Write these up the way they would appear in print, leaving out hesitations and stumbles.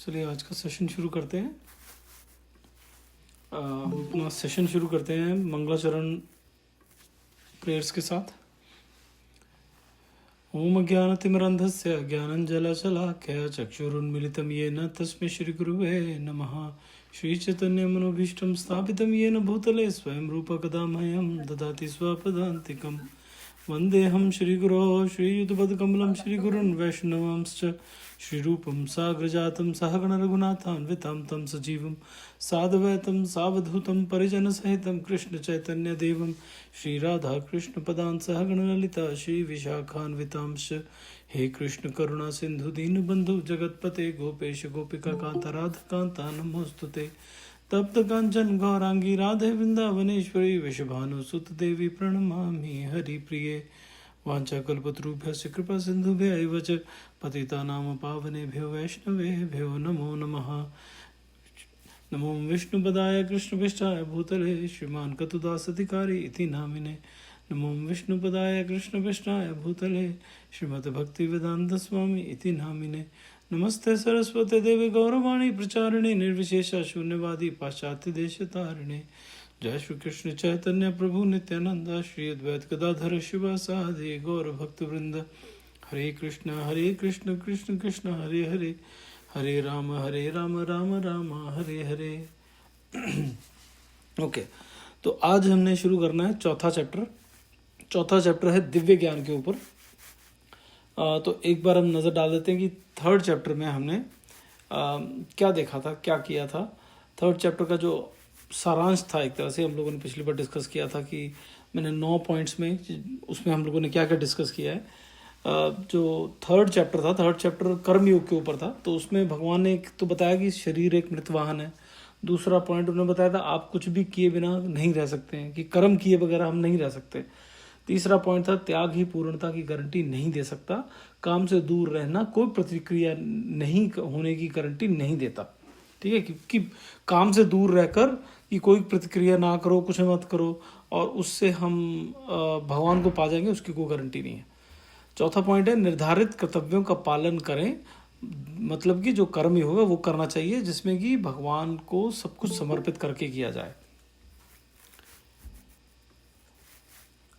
चलिए आज का सेशन शुरू करते हैं। हम अपना सेशन शुरू करते हैं मंगलाचरण प्रेयर्स के साथ। ओम ज्ञानतिमिरन्धस्य ज्ञानञ्जनशलाकया चक्षुरुन्मिलितं येन तस्मै श्रीगुरुवे नमः। श्रीचैतन्यमनोभीष्टं स्थापितं येन भूतले स्वयं रूपकदा मह्यं ददाति स्वपदान्तिकम्। वन्देऽहं श्रीगुरो श्रीयुतपदकमलं श्रीगुरुन् वैष्णवांश्च श्रीरूपं साग्रजातं सहगणरघुनाथान्वितं तं सजीवं साद्वैतं सावधूतं परिजनसहितं कृष्णचैतन्यदेवं श्रीराधाकृष्णपदान् सहगणललिता श्रीविशाखान्वितांश्च। हे कृष्ण करुणा सिन्धु दीनबन्धु जगत्पते गोपेश गोपिकान्त राधाकान्ता नमोऽस्तुते। तप्त कांचन गौरांगी राधे वृंदावनेश्वरी वृषभानुसुत देवी प्रणमामि हरिप्रिये। वाञ्छाकल्पतरुभ्यश्च कृपा सिन्धुभ्यैव च पतितानां पावनेभ्यो वैष्णवेभ्यो नमो नमः। नमो विष्णुपदाय कृष्णपृष्ठाय भूतले श्रीमान् कतुदासधिकारी इति नामिने। नमो विष्णुपदाय कृष्णपृष्ठाय भूतले श्रीमद्भक्तिवेदान्त स्वामी इति नामिने। नमस्ते सरस्वती देवी गौरवाणी प्रचारिणे निर्विशेष शून्यवादी पाश्चात्य देश तारिणे। जय श्री कृष्ण चैतन्य प्रभु नित्यानंद श्री अद्वैत गदाधर शिवासादि गौर भक्त वृंद। हरे कृष्ण कृष्ण कृष्ण हरे हरे, हरे राम राम राम हरे हरे। ओके, तो आज हमने शुरू करना है चौथा चैप्टर है दिव्य ज्ञान के ऊपर। तो एक बार हम नज़र डाल देते हैं कि थर्ड चैप्टर में हमने क्या देखा था, क्या किया था। थर्ड चैप्टर का जो सारांश था, एक तरह से हम लोगों ने पिछली बार डिस्कस किया था कि मैंने 9 पॉइंट्स में, उसमें हम लोगों ने क्या क्या डिस्कस किया है। जो थर्ड चैप्टर कर्मयोग के ऊपर था। तो उसमें भगवान ने एक तो बताया कि शरीर एक मृत वाहन है। दूसरा पॉइंट उन्होंने बताया था आप कुछ भी किए बिना नहीं रह सकते हैं, कि कर्म किए बगैर हम नहीं रह सकते। तीसरा पॉइंट था त्याग ही पूर्णता की गारंटी नहीं दे सकता। काम से दूर रहना कोई प्रतिक्रिया नहीं होने की गारंटी नहीं देता। ठीक है, कि काम से दूर रहकर कि कोई प्रतिक्रिया ना करो, कुछ मत करो और उससे हम भगवान को पा जाएंगे, उसकी कोई गारंटी नहीं है। चौथा पॉइंट है निर्धारित कर्तव्यों का पालन करें। मतलब कि जो कर्म होगा वो करना चाहिए जिसमें कि भगवान को सब कुछ समर्पित करके किया जाए।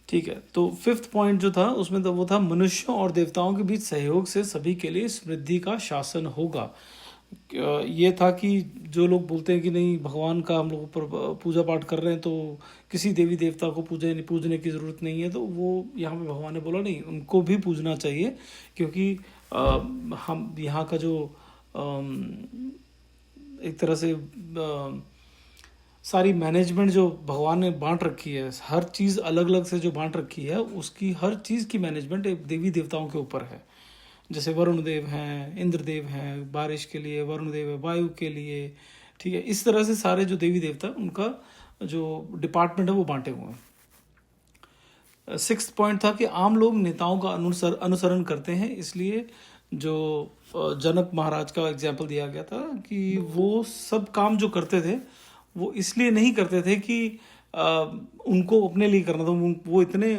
ठीक है, तो फिफ्थ पॉइंट जो था उसमें तो वो था मनुष्यों और देवताओं के बीच सहयोग से सभी के लिए समृद्धि का शासन होगा। ये था कि जो लोग बोलते हैं कि नहीं भगवान का हम लोग ऊपर पूजा पाठ कर रहे हैं तो किसी देवी देवता को पूजने की ज़रूरत नहीं है, तो वो यहाँ पे भगवान ने बोला नहीं, उनको भी पूजना चाहिए। क्योंकि हम यहाँ का जो एक तरह से सारी मैनेजमेंट जो भगवान ने बांट रखी है, हर चीज़ अलग अलग से जो बांट रखी है, उसकी हर चीज़ की मैनेजमेंट एक देवी देवताओं के ऊपर है। जैसे वरुण देव हैं, इंद्र देव हैं, बारिश के लिए वरुण देव है, वायु के लिए। ठीक है, इस तरह से सारे जो देवी देवता उनका जो डिपार्टमेंट है वो बांटे हुए हैं। सिक्स्थ पॉइंट था कि आम लोग नेताओं का अनुसरण करते हैं, इसलिए जो जनक महाराज का एग्जाम्पल दिया गया था कि वो सब काम जो करते थे वो इसलिए नहीं करते थे कि उनको अपने लिए करना था। वो इतने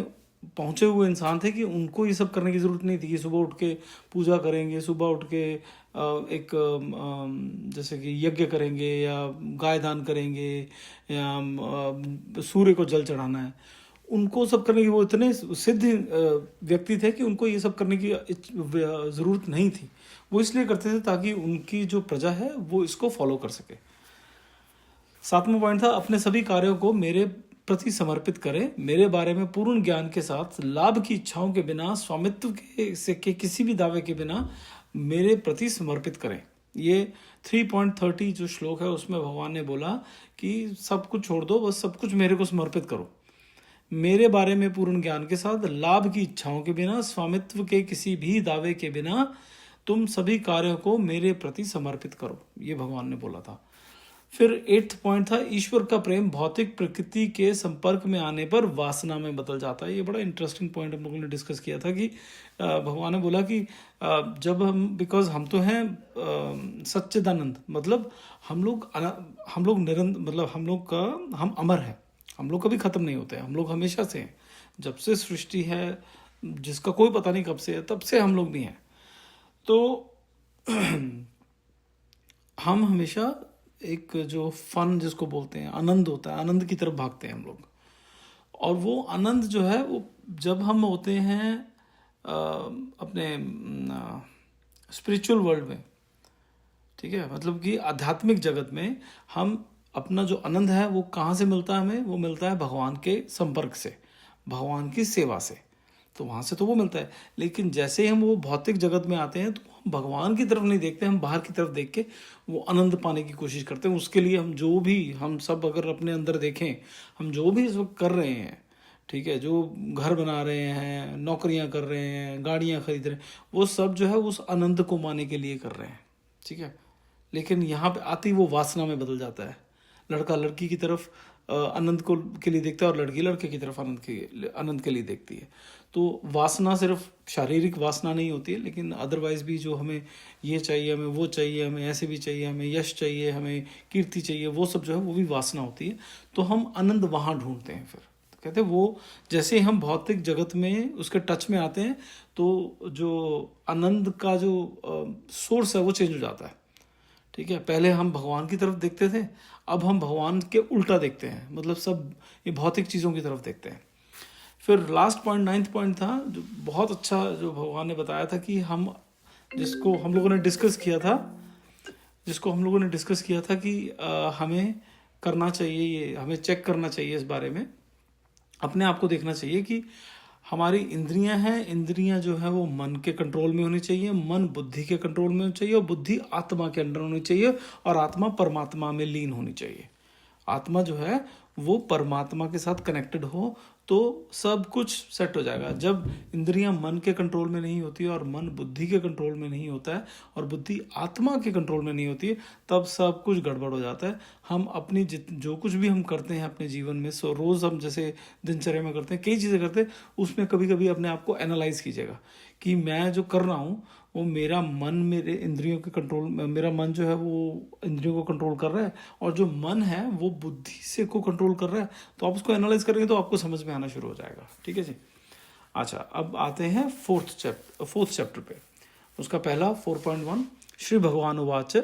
पहुँचे हुए इंसान थे कि उनको ये सब करने की ज़रूरत नहीं थी कि सुबह उठ के पूजा करेंगे, सुबह उठ के एक जैसे कि यज्ञ करेंगे या गाय दान करेंगे या सूर्य को जल चढ़ाना है। उनको सब करने की वो इतने सिद्ध व्यक्ति थे कि उनको ये सब करने की ज़रूरत नहीं थी। वो इसलिए करते थे ताकि उनकी जो प्रजा है वो इसको फॉलो कर सके। सातवां पॉइंट था अपने सभी कार्यों को मेरे प्रति समर्पित करें, मेरे बारे में पूर्ण ज्ञान के साथ, लाभ की इच्छाओं के बिना, स्वामित्व के किसी भी दावे के बिना मेरे प्रति समर्पित करें। ये 3.30 जो श्लोक है उसमें भगवान ने बोला कि सब कुछ छोड़ दो, बस सब कुछ मेरे को समर्पित करो। मेरे बारे में पूर्ण ज्ञान के साथ, लाभ की इच्छाओं के बिना, स्वामित्व के किसी भी दावे के बिना तुम सभी कार्यों को मेरे प्रति समर्पित करो, ये भगवान ने बोला था। फिर 8th पॉइंट था ईश्वर का प्रेम भौतिक प्रकृति के संपर्क में आने पर वासना में बदल जाता है। ये बड़ा इंटरेस्टिंग पॉइंट हम लोगों ने डिस्कस किया था कि भगवान ने बोला कि जब हम, बिकॉज हम तो हैं सच्चिदानंद, मतलब हम लोग निरंतर, मतलब हम अमर हैं, हम लोग कभी ख़त्म नहीं होते हैं, हम लोग हमेशा से हैं। जब से सृष्टि है जिसका कोई पता नहीं कब से है, तब से हम लोग भी हैं। तो हम हमेशा एक जो फन जिसको बोलते हैं, आनंद होता है, आनंद की तरफ भागते हैं हम लोग। और वो आनंद जो है वो जब हम होते हैं अपने स्पिरिचुअल वर्ल्ड में, ठीक है, मतलब कि आध्यात्मिक जगत में, हम अपना जो आनंद है वो कहाँ से मिलता है हमें? वो मिलता है भगवान के संपर्क से, भगवान की सेवा से। तो वहाँ से तो वो मिलता है। लेकिन जैसे ही हम वो भौतिक जगत में आते हैं तो हम भगवान की तरफ नहीं देखते, हम बाहर की तरफ देख के वो आनंद पाने की कोशिश करते हैं। उसके लिए हम जो भी, हम सब अगर अपने अंदर देखें, हम जो भी इस वक्त कर रहे हैं, ठीक है, जो घर बना रहे हैं, नौकरियां कर रहे हैं, गाड़ियां खरीद रहे हैं, वो सब जो है उस आनंद को पाने के लिए कर रहे हैं, ठीक है। लेकिन यहाँ पे आती वो वासना में बदल जाता है। लड़का लड़की की तरफ आनंद को के लिए देखता है और लड़की लड़के की तरफ आनंद के लिए देखती है। तो वासना सिर्फ शारीरिक वासना नहीं होती है, लेकिन अदरवाइज भी जो हमें ये चाहिए, हमें वो चाहिए, हमें ऐसे भी चाहिए, हमें यश चाहिए, हमें कीर्ति चाहिए, वो सब जो है वो भी वासना होती है। तो हम आनंद वहाँ ढूंढते हैं। फिर कहते हैं वो जैसे हम भौतिक जगत में उसके टच में आते हैं तो जो आनंद का जो सोर्स है वो चेंज हो जाता है, ठीक है। पहले हम भगवान की तरफ देखते थे, अब हम भगवान के उल्टा देखते हैं, मतलब सब ये भौतिक चीज़ों की तरफ देखते हैं। फिर लास्ट पॉइंट, 9th पॉइंट था जो बहुत अच्छा, जो भगवान ने बताया था कि हम जिसको हम लोगों ने डिस्कस किया था, कि हमें करना चाहिए, ये हमें चेक करना चाहिए इस बारे में, अपने आप को देखना चाहिए कि हमारी इंद्रियां हैं, इंद्रियां जो है वो मन के कंट्रोल में होनी चाहिए, मन बुद्धि के कंट्रोल में होनी चाहिए, और बुद्धि आत्मा के अंडर होनी चाहिए, और आत्मा परमात्मा में लीन होनी चाहिए। आत्मा जो है वो परमात्मा के साथ कनेक्टेड हो तो सब कुछ सेट हो जाएगा। जब इंद्रियां मन के कंट्रोल में नहीं होती और मन बुद्धि के कंट्रोल में नहीं होता है और बुद्धि आत्मा के कंट्रोल में नहीं होती है, तब सब कुछ गड़बड़ हो जाता है। हम अपनी जो कुछ भी हम करते हैं अपने जीवन में, सो रोज़ हम जैसे दिनचर्या में करते हैं, कई चीज़ें करते हैं, उसमें कभी कभी अपने आप को एनालाइज कीजिएगा कि मैं जो कर रहा हूँ वो मेरा मन मेरे इंद्रियों के कंट्रोल, मेरा मन जो है वो इंद्रियों को कंट्रोल कर रहा है, और जो मन है वो बुद्धि से को कंट्रोल कर रहा है। तो आप उसको एनालाइज करेंगे तो आपको समझ में आना शुरू हो जाएगा, ठीक है जी। अच्छा, अब आते हैं फोर्थ चैप्टर पे। उसका पहला 4.1, श्री भगवान उवाच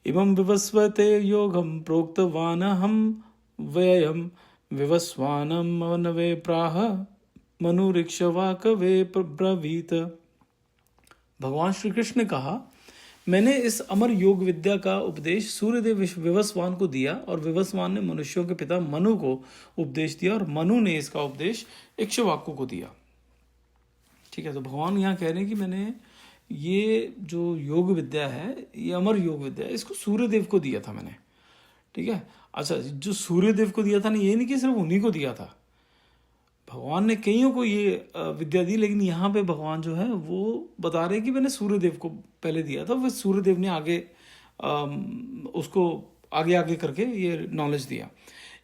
इमं विवस्वते योगम प्रोक्तवान हम व्ययम विवस्वानम मनवे प्राह मनुरिक्षवा कवे ब्रवीत। भगवान श्री कृष्ण ने कहा, मैंने इस अमर योग विद्या का उपदेश सूर्यदेव विवस्वान को दिया, और विवस्वान ने मनुष्यों के पिता मनु को उपदेश दिया, और मनु ने इसका उपदेश इक्ष्वाकु को दिया, ठीक है। तो भगवान यहाँ कह रहे हैं कि मैंने ये जो योग विद्या है, ये अमर योग विद्या है, इसको सूर्यदेव को दिया था मैंने, ठीक है। अच्छा, जो सूर्यदेव को दिया था ना, ये नहीं कि सिर्फ उन्हीं को दिया था, भगवान ने कईयों को ये विद्या दी, लेकिन यहाँ पे भगवान जो है वो बता रहे हैं कि मैंने सूर्यदेव को पहले दिया था, फिर सूर्यदेव ने आगे उसको आगे आगे करके ये नॉलेज दिया।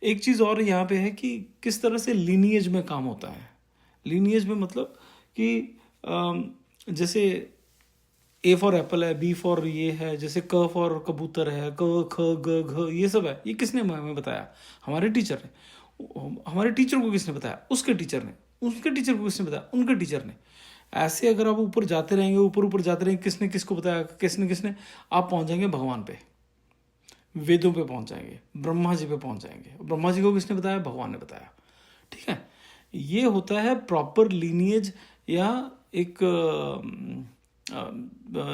एक चीज़ और यहाँ पे है कि किस तरह से लीनिएज में काम होता है। लीनिएज में मतलब कि जैसे ए फॉर एप्पल है, बी फॉर ये है, जैसे क फॉर कबूतर है, क ख ग घ, ये सब है। ये किसने हमें बताया? हमारे टीचर ने। हमारे टीचर को किसने बताया? उसके टीचर ने। उसके टीचर को किसने बताया? उनके टीचर ने। ऐसे अगर आप ऊपर जाते रहेंगे, ऊपर ऊपर जाते रहेंगे, किसने किसको बताया, किसने किसने, आप पहुंच जाएंगे भगवान पे, वेदों पे पहुंच जाएंगे, ब्रह्मा जी पे पहुंच जाएंगे। ब्रह्मा जी को किसने बताया? भगवान ने बताया, ठीक है। ये होता है प्रॉपर लीनिएज, या एक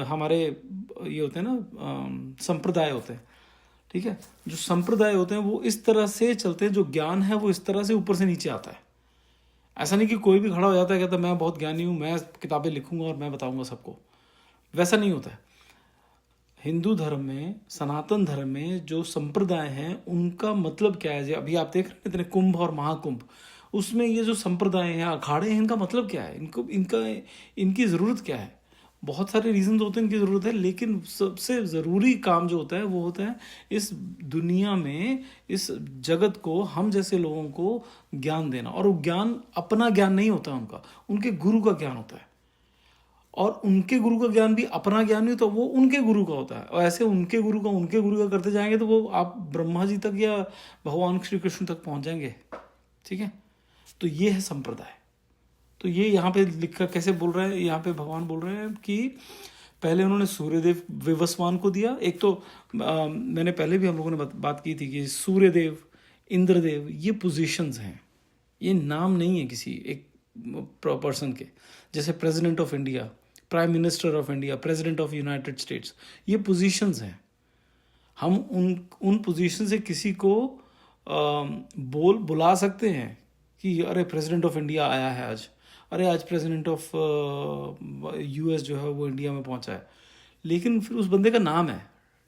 हमारे ये होते हैं ना, संप्रदाय होते हैं, ठीक है। जो संप्रदाय होते हैं वो इस तरह से चलते हैं, जो ज्ञान है वो इस तरह से ऊपर से नीचे आता है। ऐसा नहीं कि कोई भी खड़ा हो जाता है कहता है मैं बहुत ज्ञानी हूँ, मैं किताबें लिखूंगा और मैं बताऊंगा सबको, वैसा नहीं होता है। हिंदू धर्म में, सनातन धर्म में जो संप्रदाय हैं उनका मतलब क्या है? अभी आप देख रहे हैं इतने कुंभ और महाकुंभ, उसमें ये जो संप्रदाय हैं, अखाड़े हैं, इनका मतलब क्या है? इनकी ज़रूरत क्या है? बहुत सारे रीजन होते हैं इनकी ज़रूरत है, लेकिन सबसे ज़रूरी काम जो होता है वो होता है इस दुनिया में, इस जगत को, हम जैसे लोगों को ज्ञान देना। और वो ज्ञान अपना ज्ञान नहीं होता उनका, उनके गुरु का ज्ञान होता है। और उनके गुरु का ज्ञान भी अपना ज्ञान नहीं, तो वो उनके गुरु का होता है। और ऐसे उनके गुरु का करते जाएंगे तो वो आप ब्रह्मा जी तक या भगवान श्री कृष्ण तक पहुंच जाएंगे, ठीक है। तो ये है संप्रदाय। तो ये यहाँ पे लिखकर कैसे बोल रहा है, यहाँ पे भगवान बोल रहे हैं कि पहले उन्होंने सूर्यदेव विवस्वान को दिया। एक तो मैंने पहले भी हम लोगों ने बात की थी कि सूर्यदेव, इंद्रदेव, ये पोजीशंस हैं, ये नाम नहीं है किसी एक पर्सन के। जैसे president of India, prime minister of India, president of United states, ये पोजीशंस हैं। हम उन पोजीशन से किसी को बुला सकते हैं कि अरे प्रेसिडेंट ऑफ इंडिया आया है आज, अरे आज प्रेसिडेंट ऑफ यूएस जो है वो इंडिया में पहुंचा है, लेकिन फिर उस बंदे का नाम है,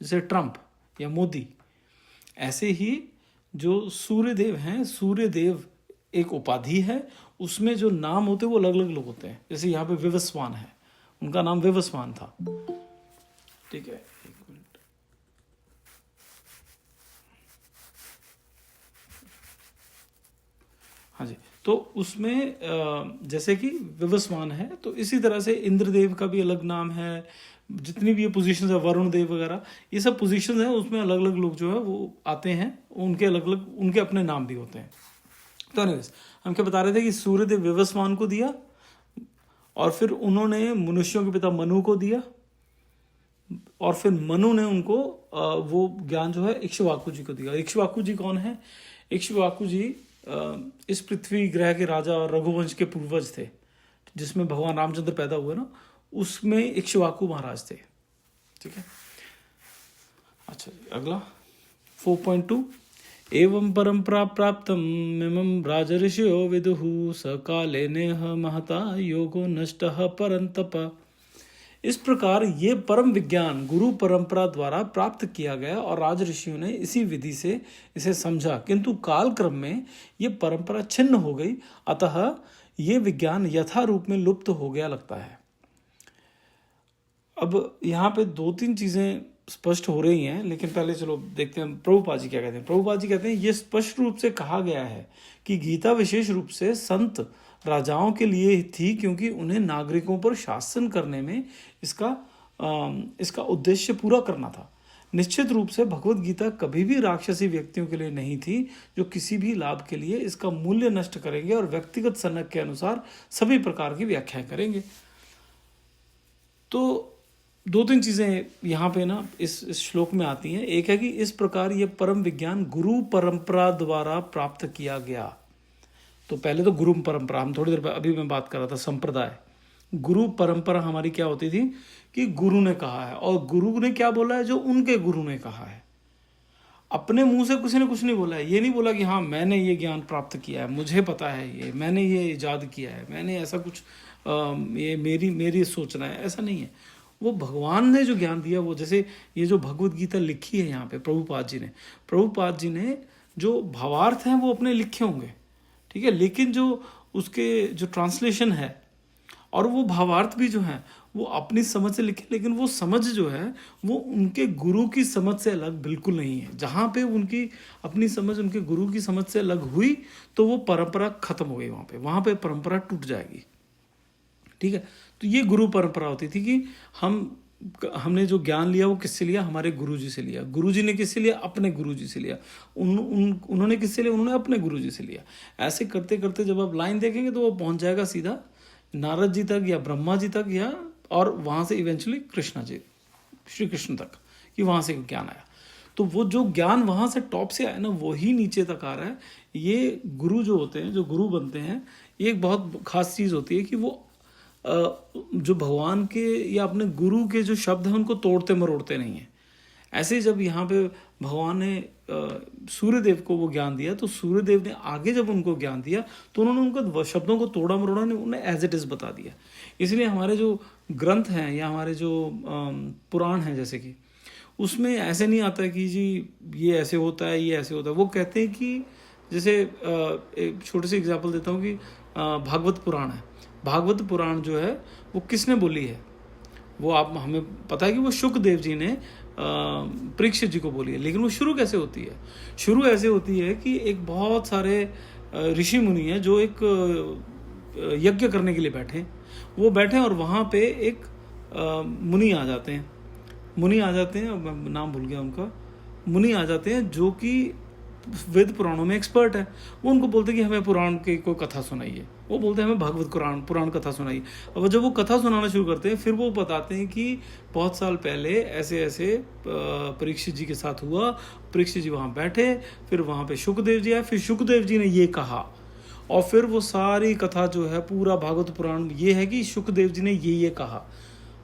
जैसे ट्रंप या मोदी। ऐसे ही जो सूर्यदेव हैं, सूर्यदेव एक उपाधि है, उसमें जो नाम होते हैं वो अलग अलग लोग होते हैं। जैसे यहाँ पे विवस्वान है, उनका नाम विवस्वान था, ठीक है। एक मिनट, हाँ जी, तो उसमें जैसे कि विवस्वान है, तो इसी तरह से इंद्रदेव का भी अलग नाम है। जितनी भी ये पोजीशंस है, वरुण देव वगैरह, ये सब पोजीशंस हैं, उसमें अलग अलग लोग जो है वो आते हैं, उनके अलग अलग उनके अपने नाम भी होते हैं। तो एनीवेज, हम क्या बता रहे थे कि सूर्यदेव विवस्वान को दिया, और फिर उन्होंने मनुष्यों के पिता मनु को दिया, और फिर मनु ने उनको वो ज्ञान जो है इक्ष्वाकु जी को दिया। इक्ष्वाकु जी कौन है? इक्ष्वाकु जी इस पृथ्वी ग्रह के राजा और रघुवंश के पूर्वज थे, जिसमें भगवान रामचंद्र पैदा हुए ना, उसमें इक्ष्वाकु महाराज थे, ठीक है। अच्छा जी, अगला 4.2, एवं परंपरा प्राप्तम मिमं राजऋषयो विदुः सकाले नेह महता योगो नष्टः परंतप। इस प्रकार ये परम विज्ञान गुरु परंपरा द्वारा प्राप्त किया गया और राज ऋषियों ने इसी विधि से इसे समझा, किंतु काल क्रम में ये परंपरा छिन्न हो गई, अतः ये विज्ञान यथा रूप में लुप्त हो गया लगता है। अब यहाँ पे 2-3 चीजें स्पष्ट हो रही हैं, लेकिन पहले चलो देखते हैं प्रभुपाद जी क्या कहते हैं। प्रभुपाद जी कहते हैं ये स्पष्ट रूप से कहा गया है कि गीता विशेष रूप से संत राजाओं के लिए थी, क्योंकि उन्हें नागरिकों पर शासन करने में इसका उद्देश्य पूरा करना था। निश्चित रूप से भगवत गीता कभी भी राक्षसी व्यक्तियों के लिए नहीं थी, जो किसी भी लाभ के लिए इसका मूल्य नष्ट करेंगे और व्यक्तिगत सनक के अनुसार सभी प्रकार की व्याख्याएं करेंगे। तो 2-3 चीजें यहाँ पे ना इस श्लोक में आती हैं। एक है कि इस प्रकार ये परम विज्ञान गुरु परंपरा द्वारा प्राप्त किया गया। तो पहले तो गुरु परंपरा, हम थोड़ी देर अभी मैं बात कर रहा था संप्रदाय। गुरु परंपरा हमारी क्या होती थी कि गुरु ने कहा है, और गुरु ने क्या बोला है? जो उनके गुरु ने कहा है। अपने मुंह से किसी ने कुछ नहीं बोला है। ये नहीं बोला कि हाँ मैंने ये ज्ञान प्राप्त किया है, मुझे पता है, ये मैंने ये इजाद किया है, मैंने ऐसा कुछ ये मेरी सोचना है, ऐसा नहीं है। वो भगवान ने जो ज्ञान दिया, वो जैसे ये जो भगवत गीता लिखी है यहाँ पे प्रभुपाद जी ने जो भावार्थ हैं वो अपने लिखे होंगे, ठीक है, लेकिन जो उसके जो ट्रांसलेशन है और वो भावार्थ भी जो है वो अपनी समझ से लिखे, लेकिन वो समझ जो है वो उनके गुरु की समझ से अलग बिल्कुल नहीं है। जहाँ पे उनकी अपनी समझ उनके गुरु की समझ से अलग हुई तो वो परंपरा खत्म हो गई, वहाँ पे परंपरा टूट जाएगी, ठीक है। तो ये गुरु परंपरा होती थी कि हमने जो ज्ञान लिया वो किससे लिया? हमारे गुरुजी से लिया। गुरुजी ने किससे लिया? अपने गुरुजी से लिया। उन्होंने किससे लिया? उन्होंने अपने गुरुजी से लिया। ऐसे करते करते जब आप लाइन देखेंगे तो वो पहुंच जाएगा सीधा नारद जी तक या ब्रह्मा जी तक, या और वहां से इवेंचुअली कृष्णा जी, श्री कृष्ण तक, कि वहां से ज्ञान आया। तो वो जो ज्ञान वहां से टॉप से आया ना, वही नीचे तक आ रहा है। ये गुरु जो होते हैं, जो गुरु बनते हैं, ये एक बहुत खास चीज होती है कि वो जो भगवान के या अपने गुरु के जो शब्द हैं उनको तोड़ते मरोड़ते नहीं है। ऐसे जब यहाँ पे भगवान ने सूर्यदेव को वो ज्ञान दिया, तो सूर्यदेव ने आगे जब उनको ज्ञान दिया तो उन्होंने उनको शब्दों को तोड़ा मरोड़ा नहीं, उन्हें एज इट इज बता दिया। इसलिए हमारे जो ग्रंथ हैं या हमारे जो पुराण हैं, जैसे कि उसमें ऐसे नहीं आता कि जी ये ऐसे होता है, ये ऐसे होता है। वो कहते हैं कि जैसे एक छोटे से एग्जाम्पल देता हूँ कि भागवत पुराण है। भागवत पुराण जो है वो किसने बोली है? वो हमें पता है कि वो शुकदेव जी ने परीक्षित जी को बोली है, लेकिन वो शुरू कैसे होती है? शुरू ऐसे होती है कि एक बहुत सारे ऋषि मुनि हैं जो एक यज्ञ करने के लिए बैठे, वो बैठे और वहाँ पे एक मुनि आ जाते हैं, नाम भूल गया उनका, मुनि आ जाते हैं जो कि वेद पुराणों में एक्सपर्ट है, वो उनको बोलते हैं कि हमें पुराण की कोई कथा सुनाइए, वो बोलते हैं हमें भागवत पुराण कथा सुनाइए। अब जब वो कथा सुनाना शुरू करते हैं फिर वो बताते हैं कि बहुत साल पहले ऐसे ऐसे परीक्षित जी के साथ हुआ, परीक्षित जी वहाँ बैठे, फिर वहाँ पे शुकदेव जी आए, फिर शुकदेव जी ने ये कहा, और फिर वो सारी कथा जो है पूरा भागवत पुराण ये है कि शुकदेव जी ने ये कहा।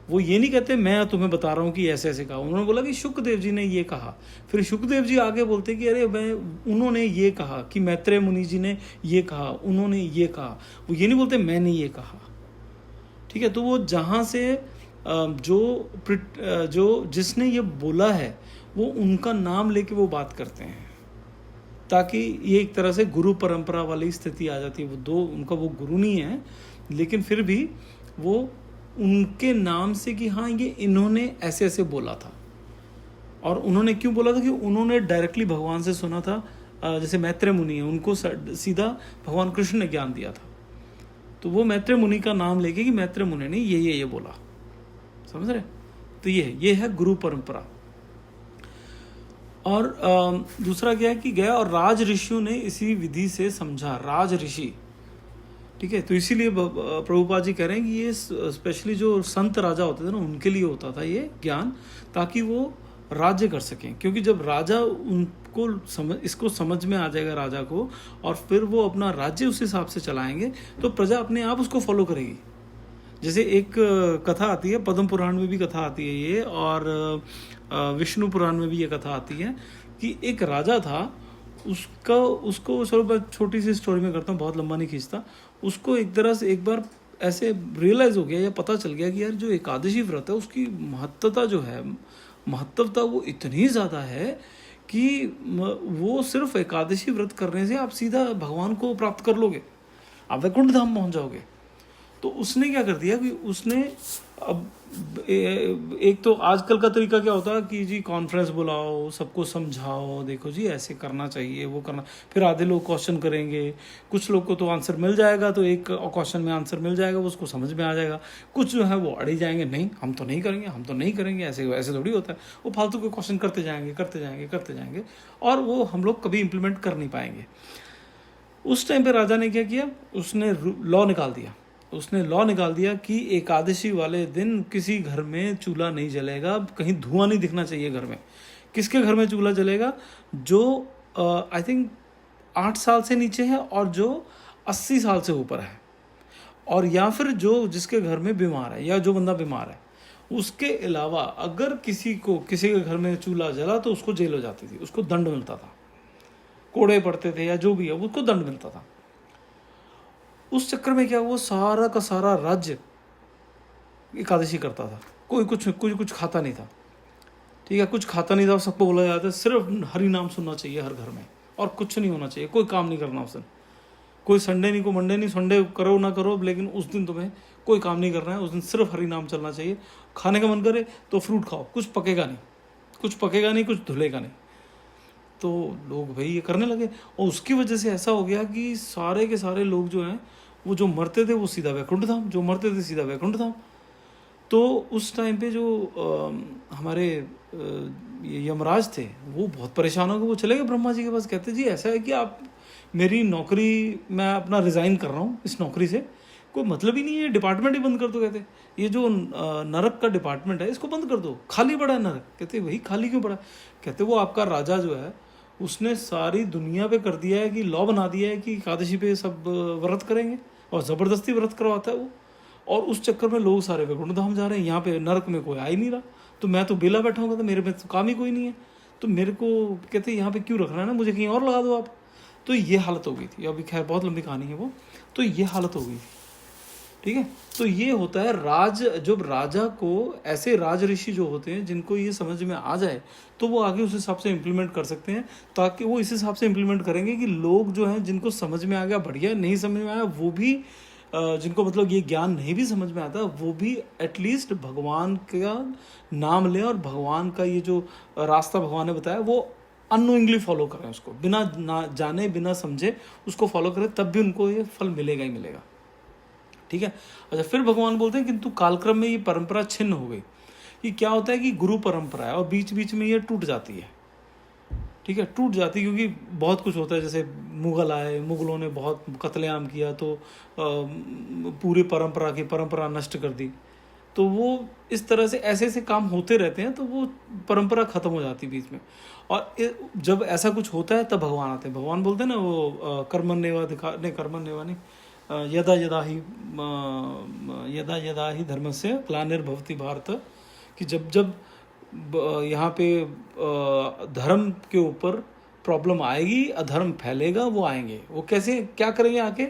वो ये नहीं कहते मैं तुम्हें बता रहा हूँ कि ऐसे ऐसे कहा, उन्होंने बोला कि शुकदेव जी ने ये कहा। फिर शुकदेव जी आगे बोलते हैं कि अरे उन्होंने ये कहा, कि मैत्रेय मुनि जी ने ये कहा, उन्होंने ये कहा। वो ये नहीं बोलते मैंने ये कहा। ठीक है, तो वो जहाँ से जो जिसने ये बोला है वो उनका नाम लेके वो बात करते हैं, ताकि ये एक तरह से गुरु परंपरा वाली स्थिति आ जाती है। वो दो, उनका वो गुरु नहीं है, लेकिन फिर भी वो उनके नाम से कि हाँ ये इन्होंने ऐसे ऐसे बोला था। और उन्होंने क्यों बोला था कि उन्होंने डायरेक्टली भगवान से सुना था। जैसे मैत्रेय मुनि है, उनको सीधा भगवान कृष्ण ने ज्ञान दिया था, तो वो मैत्रेय मुनि का नाम लेके कि मैत्रेय मुनि ने ये बोला। समझ रहे? तो ये है गुरु परंपरा। और दूसरा क्या है कि गया और राज ऋषियों ने इसी विधि से समझा, राज ऋषि। ठीक है, तो इसीलिए प्रभुपाद जी कह रहे हैं कि ये स्पेशली जो संत राजा होते थे ना, उनके लिए होता था ये ज्ञान, ताकि वो राज्य कर सकें। क्योंकि जब राजा उनको इसको समझ में आ जाएगा राजा को, और फिर वो अपना राज्य उस हिसाब से चलाएंगे, तो प्रजा अपने आप उसको फॉलो करेगी। जैसे एक कथा आती है, पद्म पुराण में भी कथा आती है ये, और विष्णु पुराण में भी ये कथा आती है कि एक राजा था, उसको चलो मैं छोटी सी स्टोरी में करता हूँ, बहुत लंबा नहीं खींचता। उसको एक तरह से एक बार ऐसे रियलाइज हो गया या पता चल गया कि यार जो एकादशी व्रत है उसकी महत्वता वो इतनी ज़्यादा है कि वो सिर्फ एकादशी व्रत करने से आप सीधा भगवान को प्राप्त कर लोगे, आप वैकुंठ धाम पहुँच जाओगे। तो उसने क्या कर दिया कि उसने अब एक तो आजकल का तरीका क्या होता है कि जी कॉन्फ्रेंस बुलाओ, सबको समझाओ, देखो जी ऐसे करना चाहिए, वो करना, फिर आधे लोग क्वेश्चन करेंगे, कुछ लोग को तो आंसर मिल जाएगा, तो एक क्वेश्चन में आंसर मिल जाएगा, वो उसको समझ में आ जाएगा। कुछ जो है वो अड़े जाएंगे, नहीं हम तो नहीं करेंगे, हम तो नहीं करेंगे, ऐसे ऐसे थोड़ी होता है। वो फालतू के क्वेश्चन करते जाएंगे, और वो हम लोग कभी इम्प्लीमेंट कर नहीं पाएंगे। उस टाइम पे राजा ने क्या किया, उसने लॉ निकाल दिया कि एकादशी वाले दिन किसी घर में चूल्हा नहीं जलेगा, कहीं धुआं नहीं दिखना चाहिए घर में। किसके घर में चूल्हा जलेगा? जो आई थिंक 8 साल से नीचे है और जो 80 साल से ऊपर है, और या फिर जो जिसके घर में बीमार है या जो बंदा बीमार है। उसके अलावा अगर किसी के घर में चूल्हा जला तो उसको जेल हो जाती थी, उसको दंड मिलता था, कोड़े पड़ते थे या जो भी है, उसको दंड मिलता था। उस चक्कर में क्या हुआ, सारा का सारा राज्य एकादशी करता था, कोई कुछ खाता नहीं था। ठीक है, कुछ खाता नहीं था, सबको बोला जाता है सिर्फ हरि नाम सुनना चाहिए हर घर में, और कुछ नहीं होना चाहिए, कोई काम नहीं करना उस दिन, कोई संडे नहीं, कोई मंडे नहीं, संडे करो ना करो, लेकिन उस दिन तुम्हें कोई काम नहीं करना है, उस दिन सिर्फ हरि नाम चलना चाहिए। खाने का मन करे तो फ्रूट खाओ, कुछ पकेगा नहीं, कुछ धुलेगा नहीं। तो लोग भाई ये करने लगे, और उसकी वजह से ऐसा हो गया कि सारे के सारे लोग जो हैं वो जो मरते थे वो सीधा वैकुंठ धाम, तो उस टाइम पे जो हमारे यमराज थे वो बहुत परेशान हो गए, वो चले गए ब्रह्मा जी के पास, कहते जी ऐसा है कि आप मेरी नौकरी, मैं अपना रिज़ाइन कर रहा हूँ इस नौकरी से, कोई मतलब ही नहीं है, डिपार्टमेंट ही बंद कर दो। कहते ये जो नरक का डिपार्टमेंट है इसको बंद कर दो, खाली पड़ा है नरक। कहते वही खाली क्यों पड़ा? कहते वो आपका राजा जो है उसने सारी दुनिया पे कर दिया है कि लॉ बना दिया है कि एकादशी पे सब व्रत करेंगे, और ज़बरदस्ती व्रत करवाता है वो, और उस चक्कर में लोग सारे वैकुंठ धाम जा रहे हैं। यहाँ पे नरक में कोई आ ही नहीं रहा, तो मैं तो बेला बैठा हूँ, तो मेरे में तो काम ही कोई नहीं है, तो मेरे को कहते यहाँ पे क्यों रखना है ना, मुझे कहीं और लगा दो आप। तो ये हालत हो गई थी। अभी खैर बहुत लंबी कहानी है वो, तो ये हालत हो गई थी। ठीक है, तो ये होता है जब राजा को ऐसे राज ऋषि जो होते हैं जिनको ये समझ में आ जाए तो वो आगे उस हिसाब से इम्प्लीमेंट कर सकते हैं, ताकि वो इस हिसाब से इम्प्लीमेंट करेंगे कि लोग जो हैं जिनको समझ में आ गया बढ़िया, नहीं समझ में आया वो भी, जिनको मतलब ये ज्ञान नहीं भी समझ में आता वो भी एटलीस्ट भगवान का नाम लें, और भगवान का ये जो रास्ता भगवान ने बताया वो अननोइंगली फॉलो करें, उसको बिना जाने बिना समझे उसको फॉलो करें, तब भी उनको ये फल मिलेगा ही मिलेगा। ठीक है, अच्छा फिर भगवान बोलते हैं किंतु कालक्रम में ये परंपरा छिन्न हो गई। ये क्या होता है कि गुरु परंपरा है और बीच बीच में ये टूट जाती है। ठीक है, टूट जाती, क्योंकि बहुत कुछ होता है। जैसे मुग़ल आए, मुग़लों ने बहुत कत्लेआम किया, तो पूरी परंपरा नष्ट कर दी। तो वो इस तरह से ऐसे ऐसे काम होते रहते हैं, तो वो परंपरा ख़त्म हो जाती बीच में। और जब ऐसा कुछ होता है तब भगवान आते हैं। भगवान बोलते हैं ना, वो कर्मण्येवा नहीं, कर्मण्येवा नहीं, यदा यदा ही धर्मस्य ग्लानिर्भवति भारत, कि जब जब यहाँ पे धर्म के ऊपर प्रॉब्लम आएगी, अधर्म फैलेगा, वो आएंगे। वो कैसे, क्या करेंगे आके?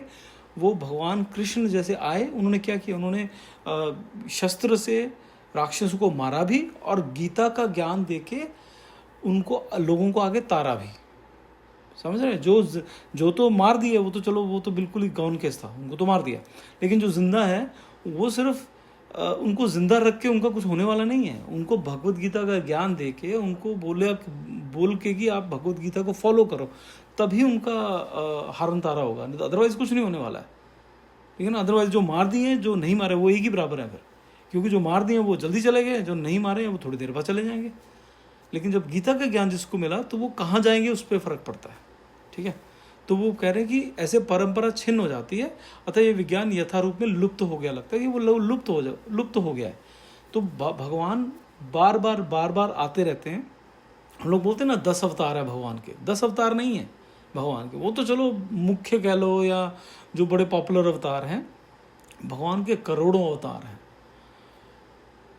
वो भगवान कृष्ण जैसे आए, उन्होंने क्या किया? उन्होंने शस्त्र से राक्षसों को मारा भी, और गीता का ज्ञान देके उनको, लोगों को आगे तारा भी। समझ रहे हैं? जो तो मार दिया, वो तो चलो, वो तो बिल्कुल ही गौन केस था, उनको तो मार दिया। लेकिन जो जिंदा है, वो सिर्फ उनको जिंदा रख के उनका कुछ होने वाला नहीं है। उनको भगवत गीता का ज्ञान दे के, उनको बोल के कि आप भगवत गीता को फॉलो करो, तभी उनका हारन तारा होगा, नहीं तो अदरवाइज कुछ नहीं होने वाला है। ठीक है ना? अदरवाइज जो मार दिए, जो नहीं मारे, वो एक ही बराबर है फिर। क्योंकि जो मार दिए वो जल्दी चले गए, जो नहीं मारे हैं वो थोड़ी देर बाद चले जाएंगे। लेकिन जब गीता का ज्ञान जिसको मिला, तो वो कहाँ जाएंगे उस पर फर्क पड़ता है। ठीक है, तो वो कह रहे हैं कि ऐसे परंपरा छिन्न हो जाती है, अतः ये विज्ञान यथारूप में लुप्त हो गया। लगता है कि वो लुप्त हो गया है। तो भगवान बार बार आते रहते हैं। हम लोग बोलते हैं ना 10 अवतार है भगवान के। 10 अवतार नहीं है भगवान के, वो तो चलो मुख्य कह लो, या जो बड़े पॉपुलर अवतार हैं। भगवान के करोड़ों अवतार हैं।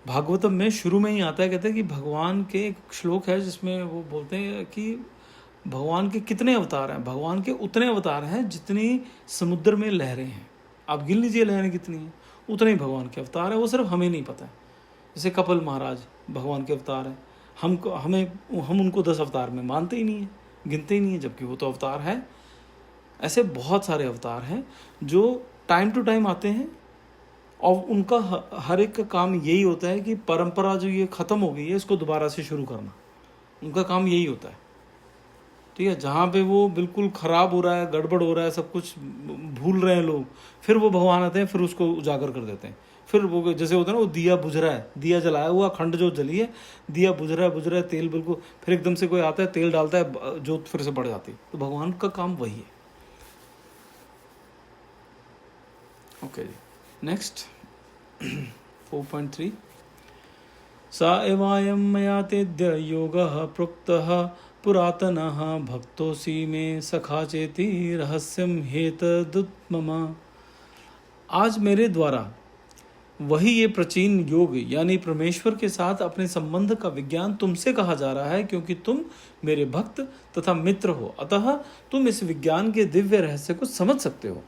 भागवतम में शुरू में ही आता है, कहते हैं कि भगवान के एक श्लोक है जिसमें वो बोलते हैं कि भगवान के कितने अवतार हैं? भगवान के उतने अवतार हैं जितनी समुद्र में लहरें हैं। आप गिन लीजिए लहरें कितनी हैं, उतने ही भगवान के अवतार हैं। वो सिर्फ हमें नहीं पता है। जैसे कपिल महाराज भगवान के अवतार हैं, हम उनको 10 अवतार में मानते ही नहीं हैं, गिनते ही नहीं हैं, जबकि वो तो अवतार है। ऐसे बहुत सारे अवतार हैं जो टाइम टू टाइम आते हैं, और उनका हर एक का काम यही होता है कि परंपरा जो ये ख़त्म हो गई है, इसको दोबारा से शुरू करना। उनका काम यही होता है। ठीक है, जहाँ पे वो बिल्कुल ख़राब हो रहा है, गड़बड़ हो रहा है, सब कुछ भूल रहे हैं लोग, फिर वो भगवान आते हैं, फिर उसको उजागर कर देते हैं। फिर वो जैसे होता है ना, वो दिया बुझ रहा है, दिया जलाया हुआ, खंड जो जली है, दिया बुझ रहा है, तेल बिल्कुल, फिर एकदम से कोई आता है, तेल डालता है, जोत फिर से बढ़ जाती है। तो भगवान का काम वही है। ओके जी, नेक्स्ट 4.3 सा एवायं मया तेद्य योगः प्रोक्तः पुरातनः भक्तोऽसि मे सखा चेति रहस्यं हेतदुत्मम। आज मेरे द्वारा वही ये प्राचीन योग, यानी परमेश्वर के साथ अपने संबंध का विज्ञान तुमसे कहा जा रहा है, क्योंकि तुम मेरे भक्त तथा मित्र हो, अतः तुम इस विज्ञान के दिव्य रहस्य को समझ सकते हो।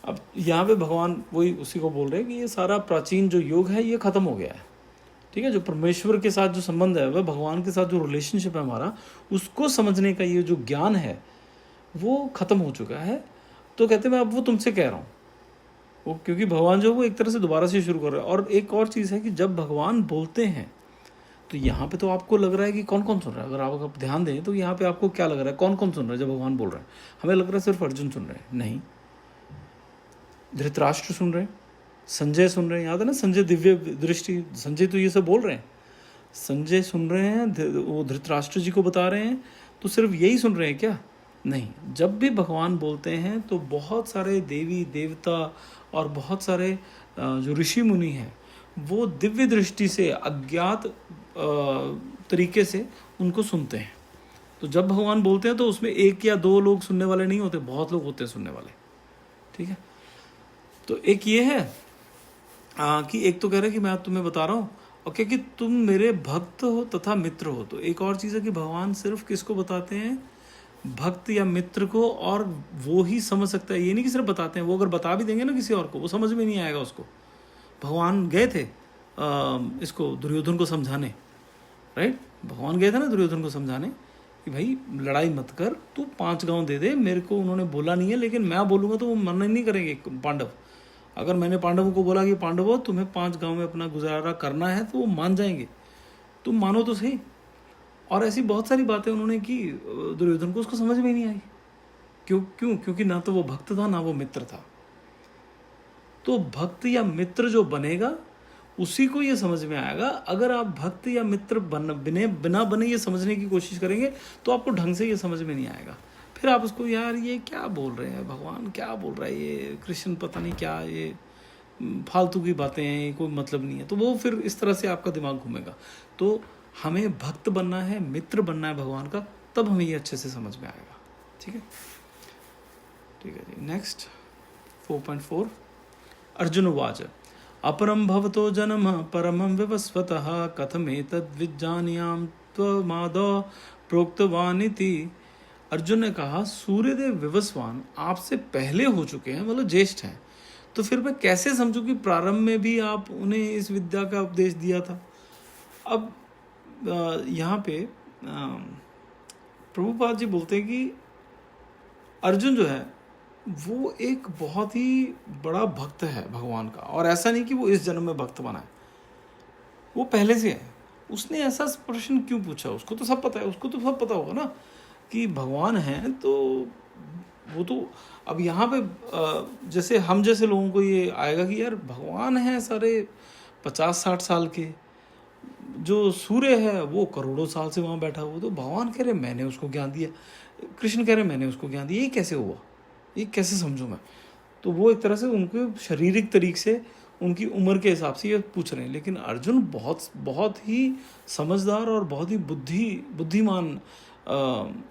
अब यहाँ पे भगवान वही उसी को बोल रहे हैं कि ये सारा प्राचीन जो योग है, ये ख़त्म हो गया है। ठीक है, जो परमेश्वर के साथ जो संबंध है, वह भगवान के साथ जो रिलेशनशिप है हमारा, उसको समझने का ये जो ज्ञान है, वो ख़त्म हो चुका है। तो कहते हैं मैं अब वो तुमसे कह रहा हूँ, वो क्योंकि भगवान जो वो एक तरह से दोबारा से शुरू कर रहा है। और एक और चीज़ है कि जब भगवान बोलते हैं, तो यहाँ पे तो आपको लग रहा है कि कौन कौन सुन रहा है। अगर आप ध्यान दें तो यहाँ पे आपको क्या लग रहा है, कौन कौन सुन रहा है? जब भगवान बोल रहे हैं, हमें लग रहा है सिर्फ अर्जुन सुन रहे हैं। नहीं, धृतराष्ट्र सुन रहे हैं, संजय सुन रहे हैं। याद है ना, संजय दिव्य दृष्टि, संजय तो ये सब बोल रहे हैं, संजय सुन रहे हैं, वो धृतराष्ट्र जी को बता रहे हैं। तो सिर्फ यही सुन रहे हैं क्या? नहीं, जब भी भगवान बोलते हैं तो बहुत सारे देवी देवता और बहुत सारे जो ऋषि मुनि हैं, वो दिव्य दृष्टि से अज्ञात तरीके से उनको सुनते हैं। तो जब भगवान बोलते हैं तो उसमें 1 या 2 लोग सुनने वाले नहीं होते, बहुत लोग होते हैं सुनने वाले। ठीक है, तो एक ये है कि एक तो कह रहे हैं कि मैं तुम्हें बता रहा हूँ, और क्या कि तुम मेरे भक्त हो तथा मित्र हो। तो एक और चीज़ है कि भगवान सिर्फ किसको बताते हैं? भक्त या मित्र को, और वो ही समझ सकता है। ये नहीं कि सिर्फ बताते हैं, वो अगर बता भी देंगे ना किसी और को, वो समझ में नहीं आएगा उसको। भगवान गए थे इसको दुर्योधन को समझाने, राइट? भगवान गए थे ना दुर्योधन को समझाने कि भाई लड़ाई मत कर, तू 5 गांव दे दे। मेरे को उन्होंने बोला नहीं है, लेकिन मैं बोलूँगा तो वो मना नहीं करेंगे पांडव। अगर मैंने पांडवों को बोला कि पांडवों तुम्हें 5 गांव में अपना गुजारा करना है, तो वो मान जाएंगे, तुम मानो तो सही। और ऐसी बहुत सारी बातें उन्होंने की दुर्योधन को, उसको समझ में नहीं आई। क्यों? क्योंकि ना तो वो भक्त था, ना वो मित्र था। तो भक्त या मित्र जो बनेगा, उसी को ये समझ में आएगा। अगर आप भक्त या मित्र बिना बने ये समझने की कोशिश करेंगे तो आपको ढंग से ये समझ में नहीं आएगा। फिर आप उसको, यार ये क्या बोल रहे हैं, भगवान क्या बोल रहा है, ये कृष्ण पता नहीं क्या, ये फालतू की बातें हैं, कोई मतलब नहीं है, तो वो फिर इस तरह से आपका दिमाग घूमेगा। तो हमें भक्त बनना है, मित्र बनना है भगवान का, तब हमें ये अच्छे से समझ में आएगा। ठीक है, ठीक है जी। नेक्स्ट 4.4 अर्जुन उवाच अपरम भवतो जन्म परमं विवस्वतः कथमेतद्विज्जानीयां त्वमादौ प्रोक्तवानिति। अर्जुन ने कहा, सूर्यदेव विवस्वान आपसे पहले हो चुके हैं, मतलब ज्येष्ठ हैं, तो फिर मैं कैसे समझूं कि प्रारंभ में भी आप उन्हें इस विद्या का उपदेश दिया था। अब यहाँ पे प्रभुपाद जी बोलते हैं कि अर्जुन जो है वो एक बहुत ही बड़ा भक्त है भगवान का, और ऐसा नहीं कि वो इस जन्म में भक्त बना है, वो पहले से है। उसने ऐसा प्रश्न क्यों पूछा, उसको तो सब पता है, उसको तो सब पता होगा ना कि भगवान है। तो वो तो अब यहाँ पे जैसे हम जैसे लोगों को ये आएगा कि यार भगवान है सारे 50-60 साल के, जो सूर्य है वो करोड़ों साल से वहाँ बैठा हुआ, तो भगवान कह रहे मैंने उसको ज्ञान दिया, कृष्ण कह रहे मैंने उसको ज्ञान दिया, ये कैसे हुआ, ये कैसे समझूं मैं। तो वो एक तरह से उनके शारीरिक तरीके से उनकी उम्र के हिसाब से ये पूछ रहे हैं। लेकिन अर्जुन बहुत बहुत ही समझदार और बहुत ही बुद्धिमान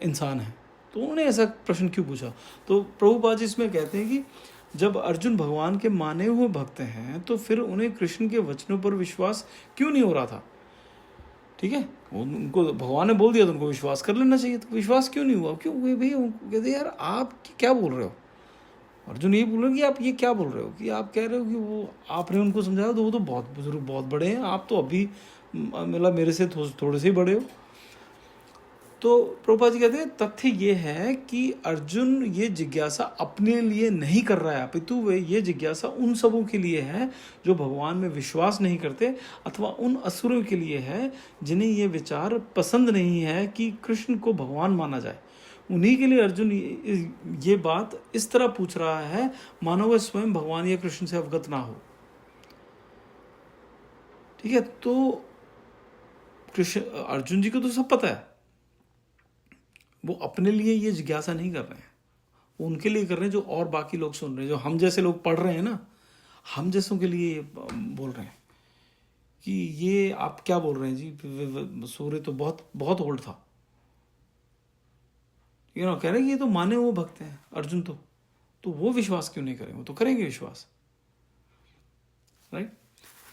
इंसान है, तो उन्होंने ऐसा प्रश्न क्यों पूछा। तो प्रभुपाद जी इसमें कहते हैं कि जब अर्जुन भगवान के माने हुए भक्त हैं तो फिर उन्हें कृष्ण के वचनों पर विश्वास क्यों नहीं हो रहा था। ठीक है, उनको भगवान ने बोल दिया तो उनको विश्वास कर लेना चाहिए, तो विश्वास क्यों नहीं हुआ, क्यों वे भैया कहते यार आप क्या बोल रहे हो। अर्जुन ये बोल रहे कि आप ये क्या बोल रहे हो, कि आप कह रहे हो कि वो आपने उनको समझाया तो वो तो बहुत बुजुर्ग बहुत बड़े हैं, आप तो अभी मतलब मेरे से थोड़े से ही बड़े हो। तो प्रभुपाद जी कहते हैं तथ्य ये है कि अर्जुन ये जिज्ञासा अपने लिए नहीं कर रहा है, अपितु वे ये जिज्ञासा उन सबों के लिए है जो भगवान में विश्वास नहीं करते, अथवा उन असुरों के लिए है जिन्हें ये विचार पसंद नहीं है कि कृष्ण को भगवान माना जाए। उन्हीं के लिए अर्जुन ये बात इस तरह पूछ रहा है मानो वह स्वयं भगवान या कृष्ण से अवगत ना हो। ठीक है, तो कृष्ण अर्जुन जी को तो सब पता है, वो अपने लिए ये जिज्ञासा नहीं कर रहे हैं, वो उनके लिए कर रहे हैं जो और बाकी लोग सुन रहे हैं, जो हम जैसे लोग पढ़ रहे हैं ना, हम जैसों के लिए बोल रहे हैं कि ये आप क्या बोल रहे हैं जी, सूर्य तो बहुत बहुत ओल्ड था, कह रहे हैं कि ये तो माने वो भक्त हैं अर्जुन, तो वो विश्वास क्यों नहीं करेंगे, वो तो करेंगे विश्वास, राइट।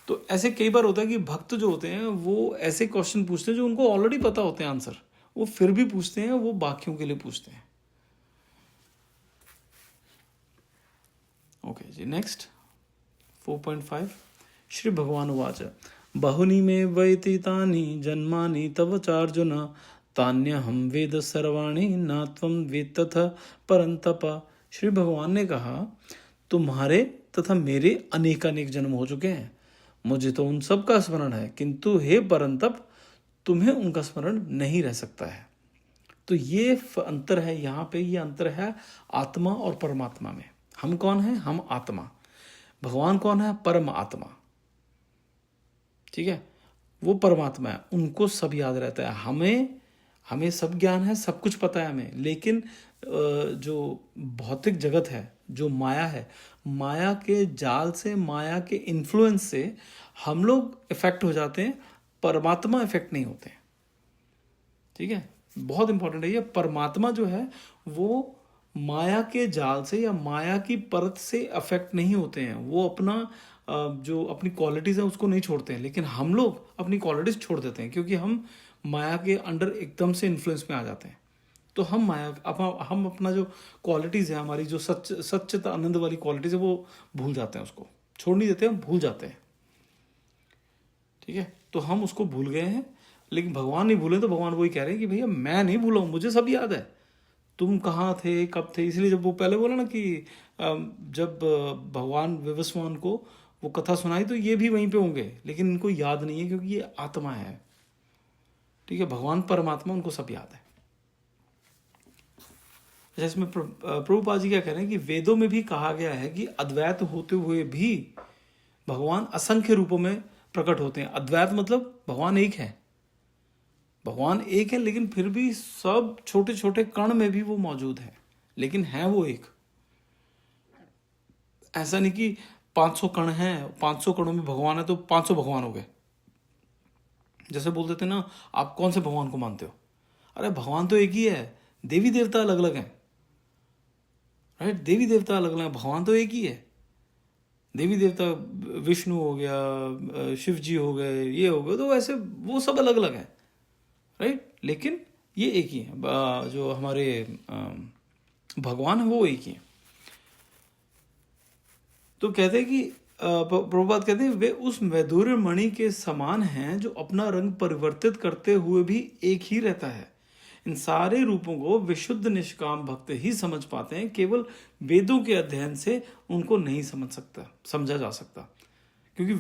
तो ऐसे कई बार होता है कि भक्त जो होते हैं वो ऐसे क्वेश्चन पूछते हैं जो उनको ऑलरेडी पता होते हैं आंसर, वो फिर भी पूछते हैं, वो बाकियों के लिए पूछते हैं। ओके जी, नेक्स्ट 4.5 श्री भगवान उवाच बहुनि मे वैति तानि जन्मानि तव चार्जुन तान्यहं वेद सर्वाणि न त्वं वेद तथा परंतप। श्री भगवान ने कहा तुम्हारे तथा मेरे अनेक जन्म हो चुके हैं, मुझे तो उन सब का स्मरण है, किंतु हे परंतप तुम्हें उनका स्मरण नहीं रह सकता है। तो ये अंतर है, यहाँ पे ये अंतर है आत्मा और परमात्मा में। हम कौन है, हम आत्मा, भगवान कौन है, परम आत्मा। ठीक है, वो परमात्मा है, उनको सब याद रहता है, हमें सब ज्ञान है, सब कुछ पता है हमें, लेकिन जो भौतिक जगत है, जो माया है, माया के जाल से, माया के इन्फ्लुएंस से हम लोग इफेक्ट हो जाते हैं, परमात्मा इफेक्ट नहीं होते। ठीक है, बहुत इंपॉर्टेंट है ये। परमात्मा जो है वो माया के जाल से या माया की परत से अफेक्ट नहीं होते हैं, वो अपना जो अपनी क्वालिटीज़ है उसको नहीं छोड़ते हैं, लेकिन हम लोग अपनी क्वालिटीज़ छोड़ देते हैं क्योंकि हम माया के अंडर एकदम से इन्फ्लुएंस में आ जाते हैं। तो हम हम अपना जो क्वालिटीज़ है, हमारी जो सच्चित आनंद वाली क्वालिटीज़ है, वो भूल जाते हैं, उसको छोड़ नहीं देते, हम भूल जाते हैं। ठीक है, तो हम उसको भूल गए हैं, लेकिन भगवान नहीं भूले। तो भगवान वही कह रहे हैं कि भैया मैं नहीं भूला हूँ, मुझे सब याद है, तुम कहाँ थे, कब थे। इसलिए जब वो पहले बोला ना कि जब भगवान विवस्वान को वो कथा सुनाई तो ये भी वहीं पे होंगे, लेकिन इनको याद नहीं है क्योंकि ये आत्मा है। ठीक है, भगवान परमात्मा, उनको सब याद है। इसमें प्रभुपाद जी क्या कह रहे हैं कि वेदों में भी कहा गया है कि अद्वैत होते हुए भी भगवान असंख्य रूपों में प्रकट होते हैं। अद्वैत मतलब भगवान एक है, भगवान एक है, लेकिन फिर भी सब छोटे छोटे कण में भी वो मौजूद है, लेकिन है वो एक। ऐसा नहीं कि 500 कण हैं, 500 कणों में भगवान है तो 500 भगवान हो गए। जैसे बोलते थे ना, आप कौन से भगवान को मानते हो? अरे भगवान तो एक ही है, देवी देवता अलग अलग हैं, राइट? देवी देवता अलग अलग हैं, भगवान तो एक ही है। देवी देवता विष्णु हो गया, शिव जी हो गए, ये हो गए, तो ऐसे वो सब अलग अलग हैं, राइट? लेकिन ये एक ही है, जो हमारे भगवान है वो एक ही है। तो कहते हैं कि प्रभुपाद कहते हैं वे उस वैदुर्य मणि के समान हैं जो अपना रंग परिवर्तित करते हुए भी एक ही रहता है। इन सारे रूपों को विशुद्ध निष्काम भक्त ही समझ पाते हैं, केवल वेदों के अध्ययन से उनको नहीं समझा जा सकता। क्योंकि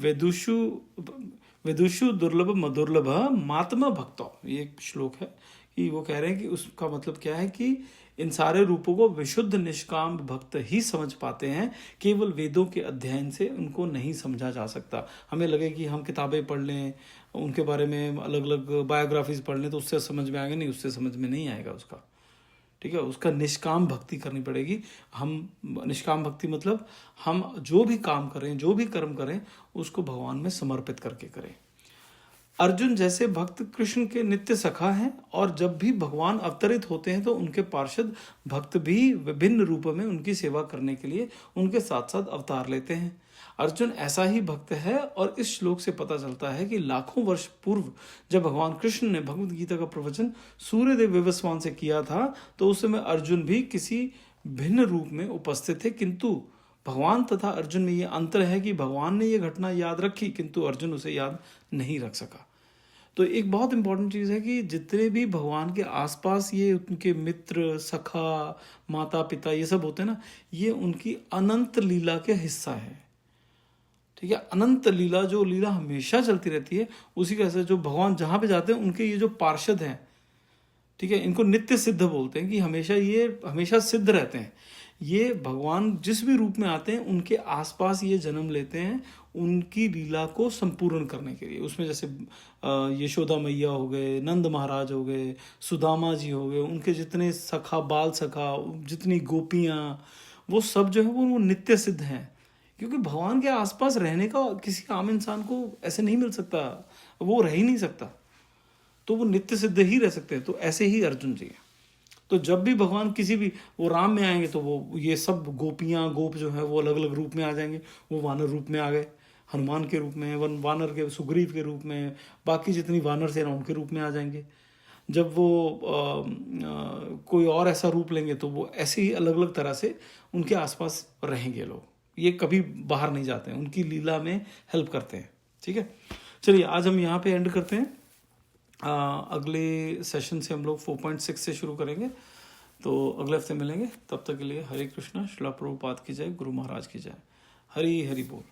वेदुषु दुर्लभ मधुर्लभ मात्मा भक्तो, ये एक श्लोक है कि वो कह रहे हैं कि उसका मतलब क्या है कि इन सारे रूपों को विशुद्ध निष्काम भक्त ही समझ पाते हैं, केवल वेदों के अध्ययन से उनको नहीं समझा जा सकता। हमें लगे कि हम किताबें पढ़ लें, उनके बारे में अलग अलग बायोग्राफीज पढ़ लें तो उससे समझ में आएगा, नहीं, उससे समझ में नहीं आएगा उसका, ठीक है? उसका निष्काम भक्ति करनी पड़ेगी। हम निष्काम भक्ति मतलब हम जो भी काम करें, जो भी कर्म करें, उसको भगवान में समर्पित करके करें। अर्जुन जैसे भक्त कृष्ण के नित्य सखा हैं, और जब भी भगवान अवतरित होते हैं तो उनके पार्षद भक्त भी विभिन्न रूपों में उनकी सेवा करने के लिए उनके साथ साथ अवतार लेते हैं। अर्जुन ऐसा ही भक्त है, और इस श्लोक से पता चलता है कि लाखों वर्ष पूर्व जब भगवान कृष्ण ने भगवद गीता का प्रवचन सूर्यदेव विवस्वान से किया था, तो उस समय अर्जुन भी किसी भिन्न रूप में उपस्थित थे, किंतु भगवान तथा अर्जुन में ये अंतर है कि भगवान ने ये घटना याद रखी, किंतु अर्जुन उसे याद नहीं रख सका। तो एक बहुत इंपॉर्टेंट चीज़ है कि जितने भी भगवान के आसपास ये उनके मित्र, सखा, माता पिता, ये सब होते हैं ना, ये उनकी अनंत लीला के हिस्सा है, ठीक है? अनंत लीला, जो लीला हमेशा चलती रहती है, उसी का ऐसा जो भगवान जहाँ पे जाते हैं उनके ये जो पार्षद हैं, ठीक है, इनको नित्य सिद्ध बोलते हैं कि हमेशा सिद्ध रहते हैं। ये भगवान जिस भी रूप में आते हैं उनके आसपास ये जन्म लेते हैं उनकी लीला को संपूर्ण करने के लिए। उसमें जैसे यशोदा मैया हो गए, नंद महाराज हो गए, सुदामा जी हो गए, उनके जितने सखा, बाल सखा, जितनी गोपियाँ, वो सब जो है वो नित्य सिद्ध हैं, क्योंकि भगवान के आसपास रहने का किसी आम इंसान को ऐसे नहीं मिल सकता, वो रह ही नहीं सकता, तो वो नित्य सिद्ध ही रह सकते हैं। तो ऐसे ही अर्जुन जी हैं। तो जब भी भगवान किसी भी, वो राम में आएंगे तो वो ये सब गोपियाँ, गोप जो है वो अलग अलग रूप में आ जाएंगे। वो वानर रूप में आ गए, हनुमान के रूप में, वानर के, सुग्रीव के रूप में, बाकी जितनी वानर सेना उनके रूप में आ जाएंगे। जब वो कोई और ऐसा रूप लेंगे तो वो ऐसे ही अलग अलग तरह से उनके आसपास रहेंगे लोग। ये कभी बाहर नहीं जाते हैं, उनकी लीला में हेल्प करते हैं, ठीक है? चलिए आज हम यहाँ पे एंड करते हैं। अगले सेशन से हम लोग 4.6 से शुरू करेंगे, तो अगले हफ्ते मिलेंगे। तब तक के लिए हरे कृष्णा, श्रील प्रभुपाद की जय, गुरु महाराज की जय, हरि हरि बोल।